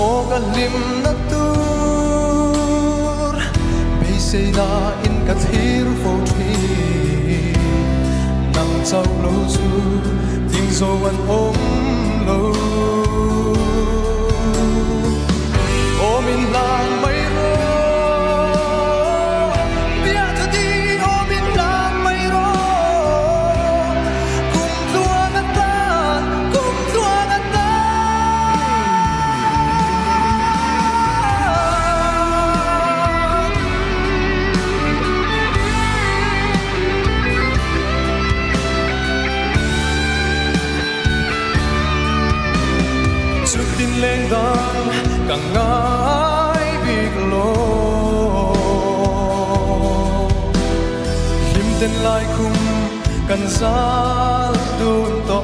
o ka lim na tur be say na in ka thir fo thi nang chau lo chu ting zo an om lo o min lang mai ro bia ta di o min lang mai ro kum tuang ata tin lên đàn càng ngái biết lo lim tên lại khung cần xa đun to